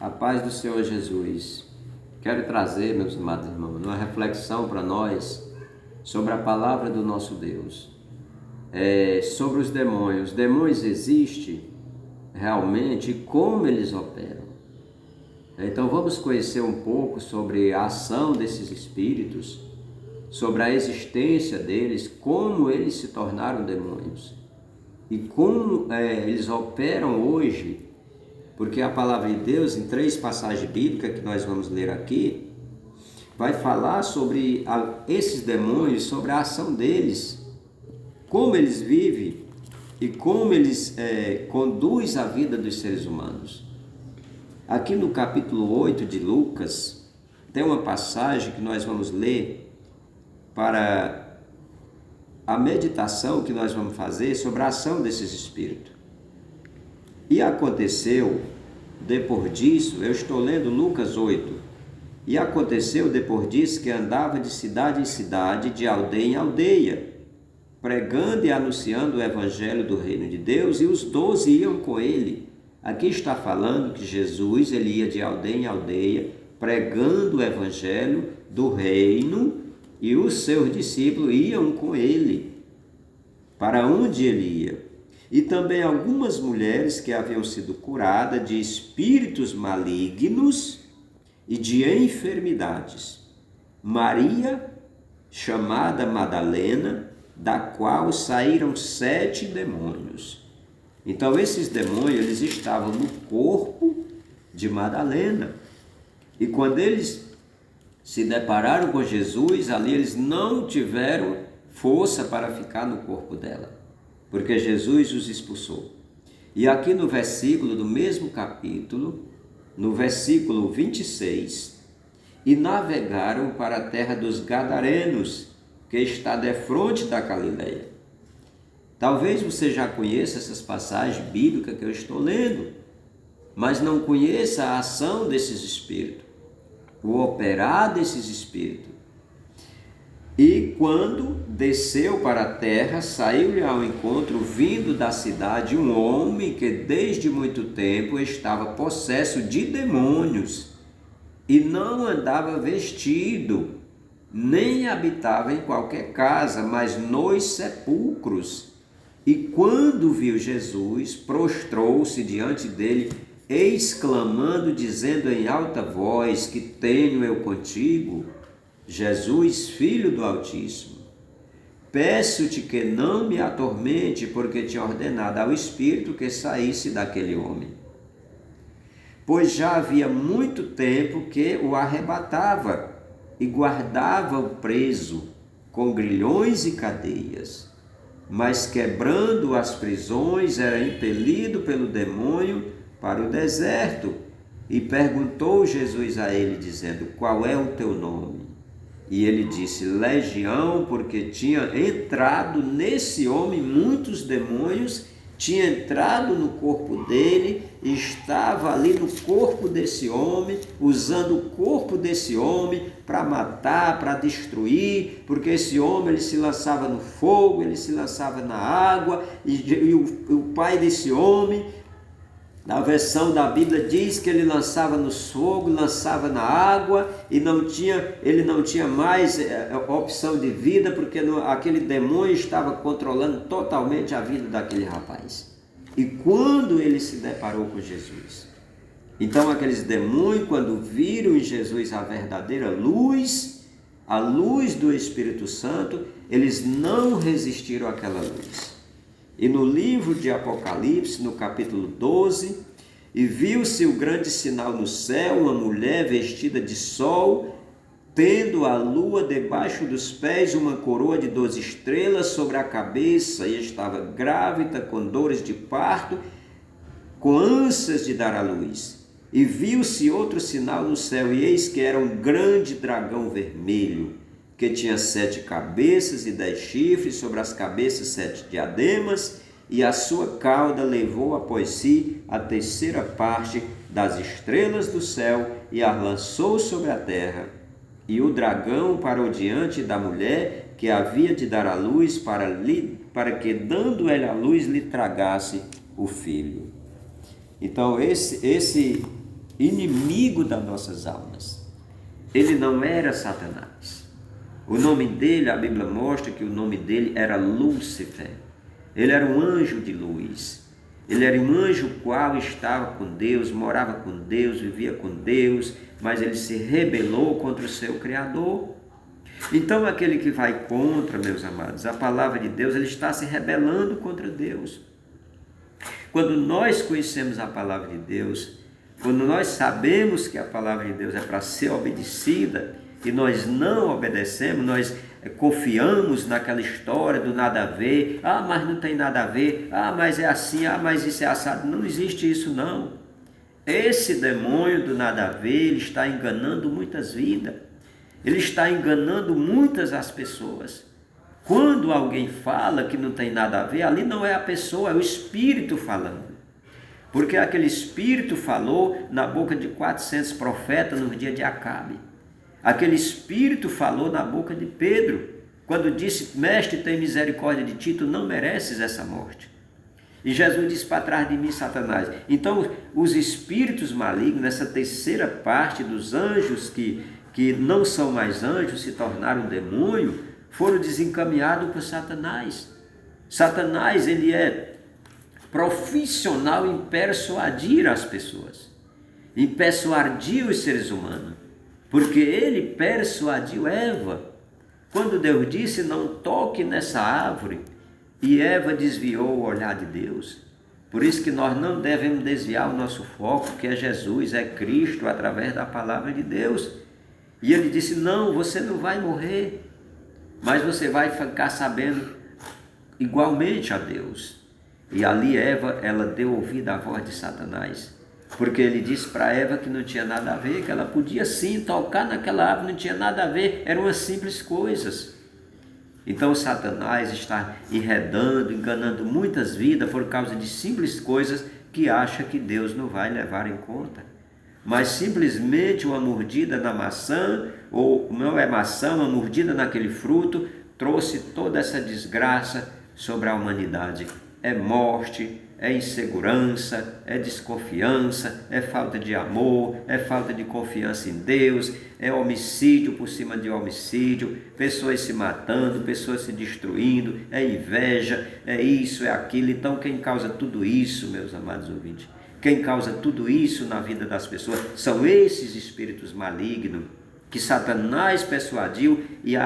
A paz do Senhor Jesus. Quero trazer, meus amados irmãos, uma reflexão para nós sobre a palavra do nosso Deus. Sobre os demônios. Os demônios existem realmente e como eles operam. Então vamos conhecer um pouco sobre a ação desses espíritos, sobre a existência deles, como eles se tornaram demônios e como eles operam hoje. Porque a palavra de Deus, em 3 passagens bíblicas que nós vamos ler aqui, vai falar sobre esses demônios, sobre a ação deles, como eles vivem e como eles conduzem a vida dos seres humanos. Aqui no capítulo 8 de Lucas, tem uma passagem que nós vamos ler para a meditação que nós vamos fazer sobre a ação desses espíritos. E aconteceu, depois disso, eu estou lendo Lucas 8, e aconteceu depois disso que andava de cidade em cidade, de aldeia em aldeia, pregando e anunciando o evangelho do reino de Deus, e os 12 iam com ele. Aqui está falando que Jesus, ele ia de aldeia em aldeia, pregando o evangelho do reino, e os seus discípulos iam com ele, para onde ele ia. E também algumas mulheres que haviam sido curadas de espíritos malignos e de enfermidades. Maria, chamada Madalena, da qual saíram 7 demônios. Então esses demônios, eles estavam no corpo de Madalena. E quando eles se depararam com Jesus, ali eles não tiveram força para ficar no corpo dela, porque Jesus os expulsou. E aqui no versículo do mesmo capítulo, no versículo 26, e navegaram para a terra dos Gadarenos, que está defronte da Galileia. Talvez você já conheça essas passagens bíblicas que eu estou lendo, mas não conheça a ação desses espíritos, o operar desses espíritos. E quando desceu para a terra, saiu-lhe ao encontro, vindo da cidade, um homem que desde muito tempo estava possesso de demônios, e não andava vestido, nem habitava em qualquer casa, mas nos sepulcros. E quando viu Jesus, prostrou-se diante dele, exclamando, dizendo em alta voz: que tenho eu contigo, Jesus, Filho do Altíssimo? Peço-te que não me atormente, porque tinha ordenado ao Espírito que saísse daquele homem. Pois já havia muito tempo que o arrebatava e guardava-o preso com grilhões e cadeias. Mas quebrando as prisões, era impelido pelo demônio para o deserto. E perguntou Jesus a ele, dizendo: qual é o teu nome? E ele disse: Legião, porque tinha entrado nesse homem muitos demônios, tinha entrado no corpo dele, estava ali no corpo desse homem, usando o corpo desse homem para matar, para destruir, porque esse homem ele se lançava no fogo, ele se lançava na água, e o pai desse homem, na versão da Bíblia, diz que ele lançava no fogo, lançava na água, e ele não tinha mais opção de vida, porque aquele demônio estava controlando totalmente a vida daquele rapaz. E quando ele se deparou com Jesus, então aqueles demônios, quando viram em Jesus a verdadeira luz, a luz do Espírito Santo, eles não resistiram àquela luz. E no livro de Apocalipse, no capítulo 12, e viu-se o grande sinal no céu, uma mulher vestida de sol, tendo a lua debaixo dos pés, uma coroa de 12 estrelas sobre a cabeça, e estava grávida com dores de parto, com ânsias de dar à luz. E viu-se outro sinal no céu, e eis que era um grande dragão vermelho, que tinha 7 cabeças e 10 chifres, sobre as cabeças 7 diademas, e a sua cauda levou após si a 3ª parte das estrelas do céu, e as lançou sobre a terra. E o dragão parou diante da mulher que havia de dar à luz, para que, dando ela à luz, lhe tragasse o filho. Então, esse inimigo das nossas almas. Ele não era Satanás. O nome dele, a Bíblia mostra que o nome dele era Lúcifer. Ele era um anjo de luz. Ele era um anjo qual estava com Deus, morava com Deus, vivia com Deus, mas ele se rebelou contra o seu Criador. Então aquele que vai contra, meus amados, a palavra de Deus, ele está se rebelando contra Deus. Quando nós conhecemos a palavra de Deus, quando nós sabemos que a palavra de Deus é para ser obedecida e nós não obedecemos, nós confiamos naquela história do nada a ver, mas não tem nada a ver, mas é assim, mas isso é assado. Não existe isso não. Esse demônio do nada a ver, ele está enganando muitas vidas. Ele está enganando muitas as pessoas. Quando alguém fala que não tem nada a ver, ali não é a pessoa, é o Espírito falando. Porque aquele Espírito falou na boca de 400 profetas no dia de Acabe. Aquele Espírito falou na boca de Pedro, quando disse: Mestre, tem misericórdia de ti, tu não mereces essa morte. E Jesus disse: para trás de mim, Satanás. Então, os espíritos malignos, nessa terceira parte dos anjos que não são mais anjos, se tornaram demônio, foram desencaminhados por Satanás. Satanás, ele é profissional em persuadir as pessoas, em persuadir os seres humanos, porque ele persuadiu Eva. Quando Deus disse: não toque nessa árvore, e Eva desviou o olhar de Deus. Por isso que nós não devemos desviar o nosso foco, que é Jesus, é Cristo, através da palavra de Deus. E ele disse: não, você não vai morrer, mas você vai ficar sabendo igualmente a Deus. E ali Eva, ela deu ouvido à voz de Satanás, porque ele disse para Eva que não tinha nada a ver, que ela podia sim tocar naquela árvore, não tinha nada a ver, eram umas simples coisas. Então Satanás está enredando, enganando muitas vidas por causa de simples coisas que acha que Deus não vai levar em conta. Mas simplesmente uma mordida na maçã, ou não é maçã, uma mordida naquele fruto, trouxe toda essa desgraça sobre a humanidade. É morte, é insegurança, é desconfiança, é falta de amor, é falta de confiança em Deus, é homicídio por cima de homicídio, pessoas se matando, pessoas se destruindo, é inveja, é isso, é aquilo. Então quem causa tudo isso, meus amados ouvintes, quem causa tudo isso na vida das pessoas são esses espíritos malignos que Satanás persuadiu e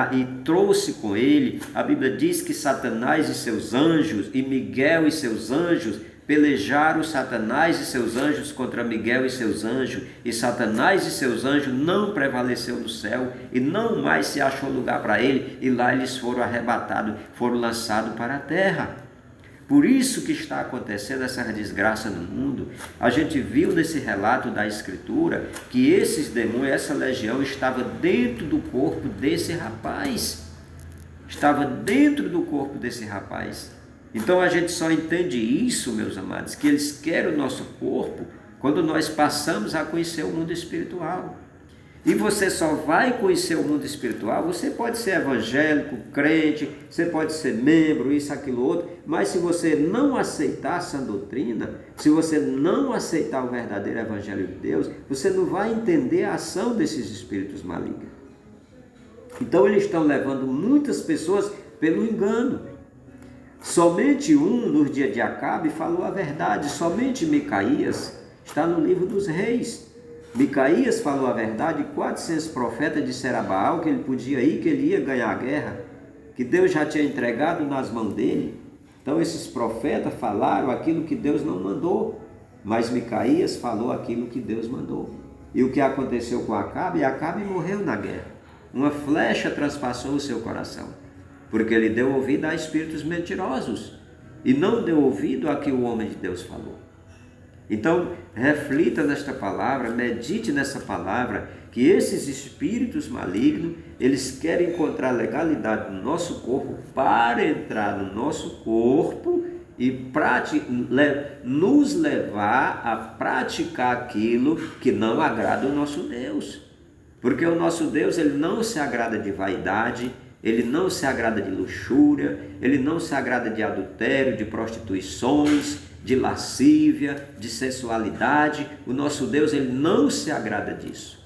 trouxe com ele. A Bíblia diz que Satanás e seus anjos, e Miguel e seus anjos, pelejaram Satanás e seus anjos contra Miguel e seus anjos, e Satanás e seus anjos não prevaleceu no céu, e não mais se achou lugar para ele, e lá eles foram arrebatados, foram lançados para a terra. Por isso que está acontecendo essa desgraça no mundo. A gente viu nesse relato da Escritura que esses demônios, essa legião, estava dentro do corpo desse rapaz. Estava dentro do corpo desse rapaz. Então a gente só entende isso, meus amados, que eles querem o nosso corpo quando nós passamos a conhecer o mundo espiritual. E você só vai conhecer o mundo espiritual. Você pode ser evangélico, crente, você pode ser membro, isso, aquilo, outro, mas se você não aceitar essa doutrina, se você não aceitar o verdadeiro evangelho de Deus, você não vai entender a ação desses espíritos malignos. Então eles estão levando muitas pessoas pelo engano. Somente um, no dia de Acabe, falou a verdade. Somente Micaías, está no livro dos reis. Micaías falou a verdade, 400 profetas disseram a Baal que ele podia ir, que ele ia ganhar a guerra, que Deus já tinha entregado nas mãos dele. Então esses profetas falaram aquilo que Deus não mandou, mas Micaías falou aquilo que Deus mandou. E o que aconteceu com Acabe? Acabe morreu na guerra. Uma flecha transpassou o seu coração, porque ele deu ouvido a espíritos mentirosos e não deu ouvido a que o homem de Deus falou. Então, reflita nesta palavra, medite nessa palavra, que esses espíritos malignos, eles querem encontrar legalidade no nosso corpo para entrar no nosso corpo e nos levar a praticar aquilo que não agrada o nosso Deus. Porque o nosso Deus, ele não se agrada de vaidade, ele não se agrada de luxúria, ele não se agrada de adultério, de prostituições. de lascívia, de sensualidade. O nosso Deus, ele não se agrada disso.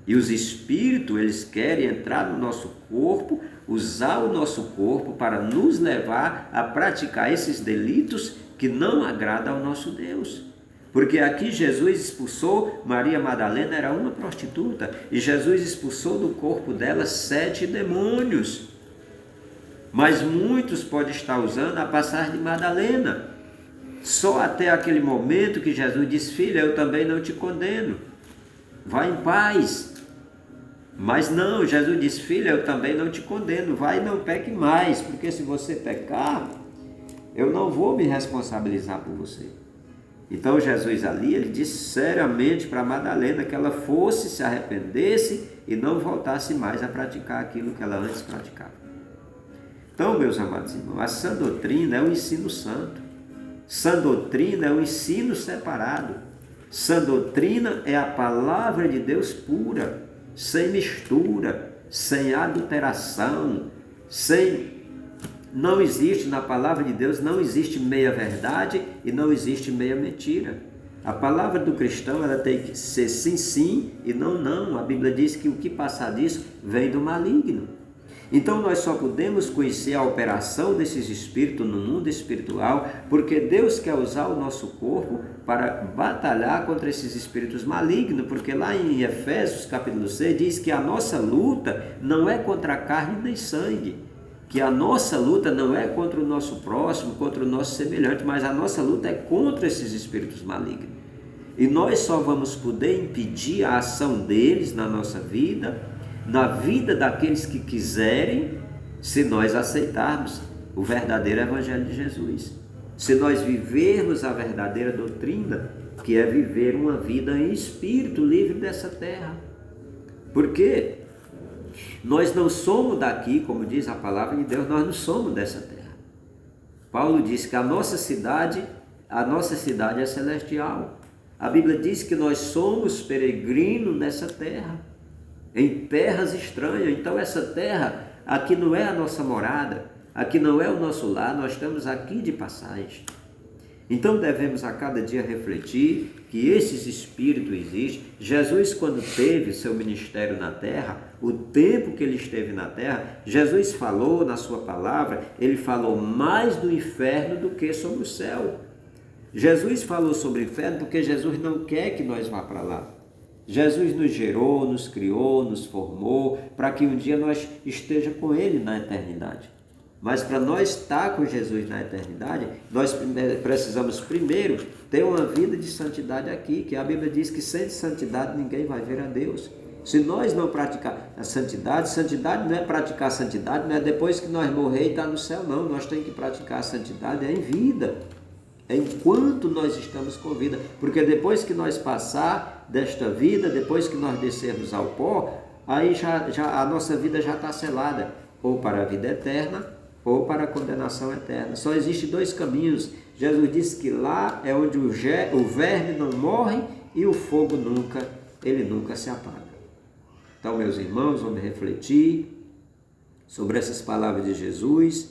E os espíritos, eles querem entrar no nosso corpo, usar o nosso corpo para nos levar a praticar esses delitos que não agradam ao nosso Deus. Porque aqui Jesus expulsou, Maria Madalena era uma prostituta, e Jesus expulsou do corpo dela 7 demônios. Mas muitos podem estar usando a passagem de Madalena. Só até aquele momento que Jesus diz: filha, eu também não te condeno, vai em paz. Mas não, Jesus diz: filha, eu também não te condeno, vai e não peque mais, porque se você pecar, eu não vou me responsabilizar por você. Então Jesus ali, ele disse seriamente para Madalena que ela fosse, se arrependesse e não voltasse mais a praticar aquilo que ela antes praticava. Então, meus amados irmãos, a sã doutrina é o ensino santo. Sã doutrina é o ensino separado. Sã doutrina é a palavra de Deus pura, sem mistura, sem adulteração, não existe na palavra de Deus, não existe meia verdade e não existe meia mentira. A palavra do cristão, ela tem que ser sim, sim e não, não. A Bíblia diz que o que passar disso vem do maligno. Então nós só podemos conhecer a operação desses espíritos no mundo espiritual porque Deus quer usar o nosso corpo para batalhar contra esses espíritos malignos, porque lá em Efésios capítulo 6 diz que a nossa luta não é contra carne nem sangue, que a nossa luta não é contra o nosso próximo, contra o nosso semelhante, mas a nossa luta é contra esses espíritos malignos. E nós só vamos poder impedir a ação deles na nossa vida, na vida daqueles que quiserem, se nós aceitarmos o verdadeiro Evangelho de Jesus. Se nós vivermos a verdadeira doutrina, que é viver uma vida em espírito livre dessa terra. Porque nós não somos daqui, como diz a palavra de Deus, nós não somos dessa terra. Paulo diz que a nossa cidade é celestial. A Bíblia diz que nós somos peregrinos nessa terra, em terras estranhas. Então essa terra aqui não é a nossa morada, aqui não é o nosso lar, nós estamos aqui de passagem. Então devemos a cada dia refletir que esses espíritos existem. Jesus, quando teve seu ministério na terra, o tempo que ele esteve na terra, Jesus falou na sua palavra, ele falou mais do inferno do que sobre o céu. Jesus falou sobre o inferno porque Jesus não quer que nós vá para lá. Jesus nos gerou, nos criou, nos formou, para que um dia nós estejamos com Ele na eternidade. Mas para nós estar com Jesus na eternidade, nós precisamos primeiro ter uma vida de santidade aqui, que a Bíblia diz que sem santidade ninguém vai ver a Deus. Se nós não praticar a santidade, santidade não é praticar a santidade, não é depois que nós morrer e estar no céu, não. Nós temos que praticar a santidade em vida, enquanto nós estamos com vida, porque depois que nós passar desta vida, depois que nós descermos ao pó, aí já a nossa vida já está selada, ou para a vida eterna, ou para a condenação eterna. Só existem 2 caminhos. Jesus disse que lá é onde o verme não morre e o fogo nunca se apaga. Então, meus irmãos, vamos refletir sobre essas palavras de Jesus.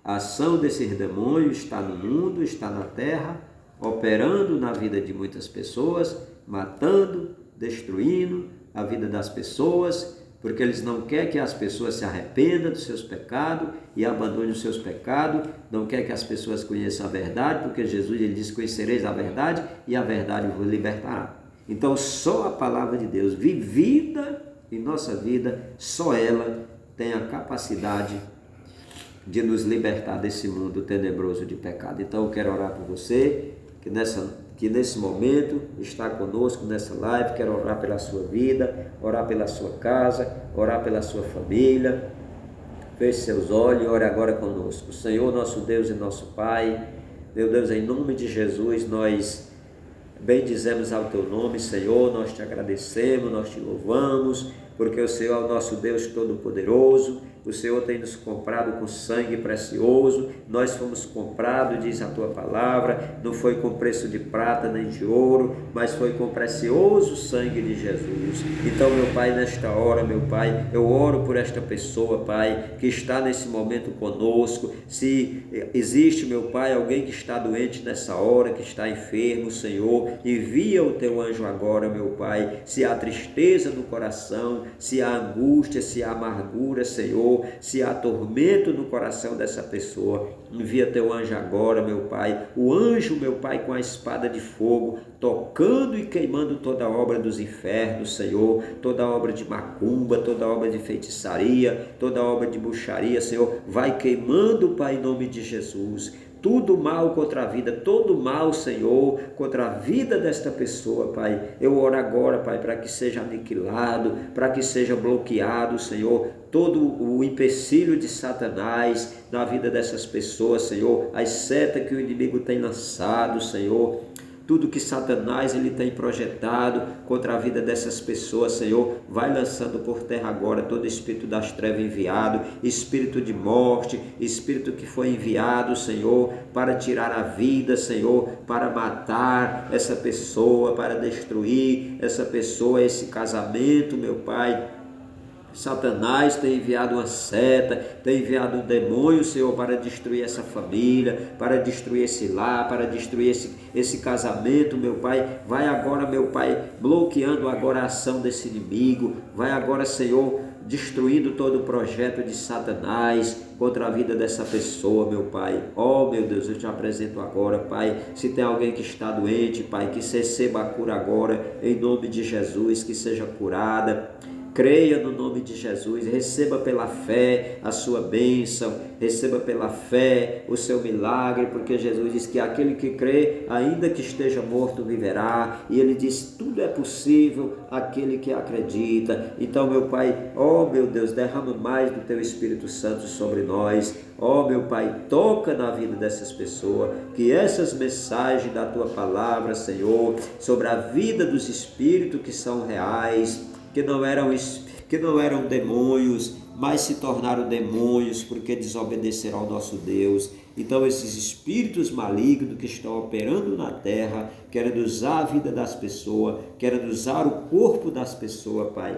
A ação desses demônios está no mundo, está na terra, operando na vida de muitas pessoas, matando, destruindo a vida das pessoas, porque eles não querem que as pessoas se arrependam dos seus pecados e abandonem os seus pecados, não querem que as pessoas conheçam a verdade, porque Jesus ele disse: conhecereis a verdade e a verdade vos libertará. Então só a palavra de Deus vivida em nossa vida, só ela tem a capacidade de nos libertar desse mundo tenebroso de pecado. Então eu quero orar por você, que nesse momento está conosco nessa live. Quero orar pela sua vida, orar pela sua casa, orar pela sua família. Feche seus olhos e ore agora conosco. Senhor, nosso Deus e nosso Pai, meu Deus, em nome de Jesus, nós bendizemos ao Teu nome, Senhor. Nós te agradecemos, nós te louvamos, porque o Senhor é o nosso Deus Todo-Poderoso, o Senhor tem nos comprado com sangue precioso, nós fomos comprados, diz a tua palavra, não foi com preço de prata nem de ouro, mas foi com precioso sangue de Jesus. Então, meu Pai, nesta hora, meu Pai, eu oro por esta pessoa, Pai, que está nesse momento conosco. Se existe, meu Pai, alguém que está doente nessa hora, que está enfermo, Senhor, envia o teu anjo agora, meu Pai. Se há tristeza no coração, se há angústia, se há amargura, Senhor, se há tormento no coração dessa pessoa, envia teu anjo agora, meu Pai. O anjo, meu Pai, com a espada de fogo, tocando e queimando toda a obra dos infernos, Senhor, toda a obra de macumba, toda a obra de feitiçaria, toda a obra de bruxaria, Senhor, vai queimando, Pai, em nome de Jesus. Tudo mal contra a vida, todo mal, Senhor, contra a vida desta pessoa, Pai. Eu oro agora, Pai, para que seja aniquilado, para que seja bloqueado, Senhor, todo o empecilho de Satanás na vida dessas pessoas, Senhor, as setas que o inimigo tem lançado, Senhor, tudo que Satanás ele tem projetado contra a vida dessas pessoas, Senhor, vai lançando por terra agora todo espírito das trevas enviado, espírito de morte, espírito que foi enviado, Senhor, para tirar a vida, Senhor, para matar essa pessoa, para destruir essa pessoa, esse casamento, meu Pai. Satanás tem enviado uma seta, tem enviado um demônio, Senhor, para destruir essa família, para destruir esse lar, para destruir esse casamento, meu Pai. Vai agora, meu Pai, bloqueando agora a ação desse inimigo. Vai agora, Senhor, destruindo todo o projeto de Satanás contra a vida dessa pessoa, meu Pai. Oh, meu Deus, eu te apresento agora, Pai. Se tem alguém que está doente, Pai, que receba a cura agora, em nome de Jesus, que seja curada. Creia no nome de Jesus, receba pela fé a sua bênção, receba pela fé o seu milagre, porque Jesus diz que aquele que crê, ainda que esteja morto, viverá, e ele diz, tudo é possível aquele que acredita. Então, meu Pai, ó meu Deus, derrama mais do teu Espírito Santo sobre nós, ó meu Pai, toca na vida dessas pessoas, que essas mensagens da tua palavra, Senhor, sobre a vida dos espíritos que são reais, que não eram demônios, mas se tornaram demônios porque desobedeceram ao nosso Deus. Então esses espíritos malignos que estão operando na terra, querendo usar a vida das pessoas, querendo usar o corpo das pessoas, Pai.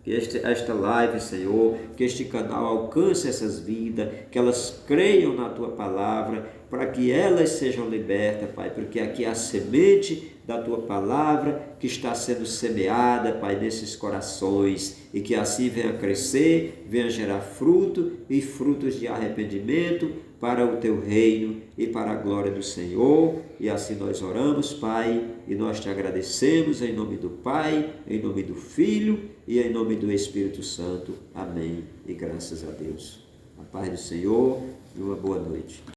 Que esta live, Senhor, que este canal alcance essas vidas, que elas creiam na Tua Palavra, para que elas sejam libertas, Pai, porque aqui é a semente da Tua Palavra que está sendo semeada, Pai, nesses corações, e que assim venha crescer, venha gerar fruto e frutos de arrependimento para o Teu reino e para a glória do Senhor. E assim nós oramos, Pai, e nós Te agradecemos em nome do Pai, em nome do Filho e em nome do Espírito Santo. Amém. E graças a Deus. A paz do Senhor e uma boa noite.